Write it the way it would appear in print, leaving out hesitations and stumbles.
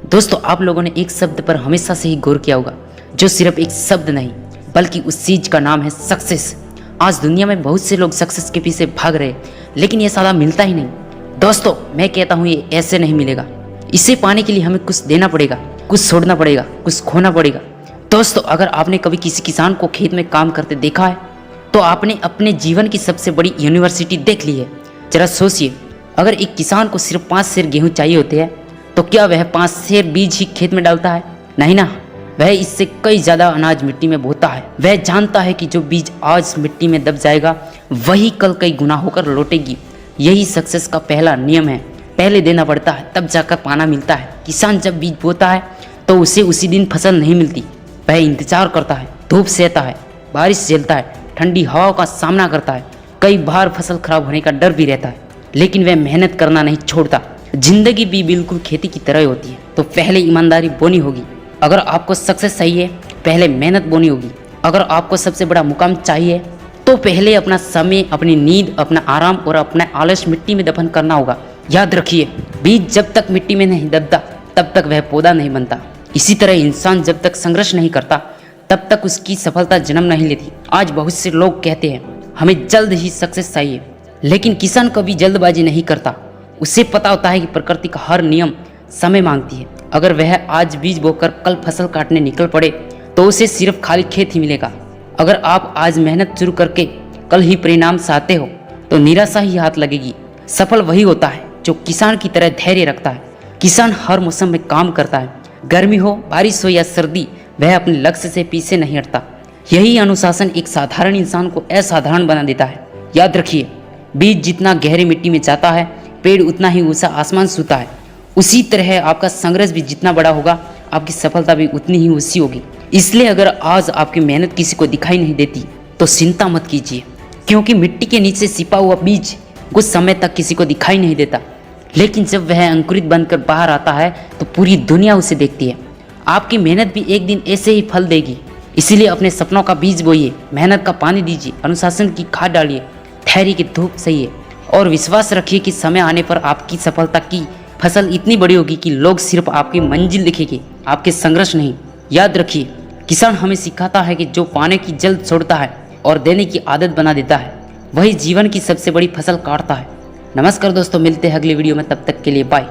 दोस्तों, आप लोगों ने एक शब्द पर हमेशा से ही गौर किया होगा, जो सिर्फ एक शब्द नहीं बल्कि उस चीज का नाम है सक्सेस। आज दुनिया में बहुत से लोग सक्सेस के पीछे भाग रहे, लेकिन ये साला मिलता ही नहीं। दोस्तों, मैं कहता हूँ ये ऐसे नहीं मिलेगा। इसे पाने के लिए हमें कुछ देना पड़ेगा, कुछ छोड़ना पड़ेगा, कुछ खोना पड़ेगा। दोस्तों, अगर आपने कभी किसी किसान को खेत में काम करते देखा है तो आपने अपने जीवन की सबसे बड़ी यूनिवर्सिटी देख ली है। जरा सोचिए, अगर एक किसान को सिर्फ 5 सेर गेहूं चाहिए होते हैं तो क्या वह 5 सेर बीज ही खेत में डालता है? नहीं ना, वह इससे कई ज़्यादा अनाज मिट्टी में बोता है। वह जानता है कि जो बीज आज मिट्टी में दब जाएगा वही कल कई गुना होकर लौटेगी। यही सक्सेस का पहला नियम है, पहले देना पड़ता है तब जाकर पाना मिलता है। किसान जब बीज बोता है तो उसे उसी दिन फसल नहीं मिलती। वह इंतजार करता है, धूप सहता है, बारिश झेलता है, ठंडी हवाओं का सामना करता है, कई बार फसल खराब होने का डर भी रहता है, लेकिन वह मेहनत करना नहीं छोड़ता। जिंदगी भी बिल्कुल खेती की तरह होती है। तो पहले ईमानदारी बोनी होगी। अगर आपको सक्सेस चाहिए पहले मेहनत बोनी होगी। अगर आपको सबसे बड़ा मुकाम चाहिए तो पहले अपना समय, अपनी नींद, अपना आराम और अपना आलस मिट्टी में दफन करना होगा। याद रखिए, बीज जब तक मिट्टी में नहीं दबता तब तक वह पौधा नहीं बनता। इसी तरह इंसान जब तक संघर्ष नहीं करता तब तक उसकी सफलता जन्म नहीं लेती। आज बहुत से लोग कहते हैं हमें जल्द ही सक्सेस चाहिए, लेकिन किसान कभी जल्दबाजी नहीं करता। उसे पता होता है कि प्रकृति का हर नियम समय मांगती है। अगर वह आज बीज बोकर कल फसल काटने निकल पड़े तो उसे सिर्फ खाली खेत ही मिलेगा। अगर आप आज मेहनत शुरू करके कल ही परिणाम चाहते हो तो निराशा ही हाथ लगेगी। सफल वही होता है जो किसान की तरह धैर्य रखता है। किसान हर मौसम में काम करता है, गर्मी हो, बारिश हो या सर्दी, वह अपने लक्ष्य से पीछे नहीं हटता। यही अनुशासन एक साधारण इंसान को असाधारण बना देता है। याद रखिए, बीज जितना गहरी मिट्टी में जाता है पेड़ उतना ही ऊंचा आसमान छूता है। उसी तरह आपका संघर्ष भी जितना बड़ा होगा आपकी सफलता भी उतनी ही ऊंची होगी। इसलिए अगर आज आपकी मेहनत किसी को दिखाई नहीं देती तो चिंता मत कीजिए, क्योंकि मिट्टी के नीचे छिपा हुआ बीज कुछ समय तक किसी को दिखाई नहीं देता, लेकिन जब वह अंकुरित बनकर बाहर आता है तो पूरी दुनिया उसे देखती है। आपकी मेहनत भी एक दिन ऐसे ही फल देगी। इसीलिए अपने सपनों का बीज बोइए, मेहनत का पानी दीजिए, अनुशासन की खाद डालिए, धैर्य की धूप सहिए और विश्वास रखिए कि समय आने पर आपकी सफलता की फसल इतनी बड़ी होगी कि लोग सिर्फ आपकी मंजिल दिखेंगे, आपके संघर्ष नहीं। याद रखिए, किसान हमें सिखाता है कि जो पाने की जल्द छोड़ता है और देने की आदत बना देता है वही जीवन की सबसे बड़ी फसल काटता है। नमस्कार दोस्तों, मिलते हैं अगले वीडियो में, तब तक के लिए बाय।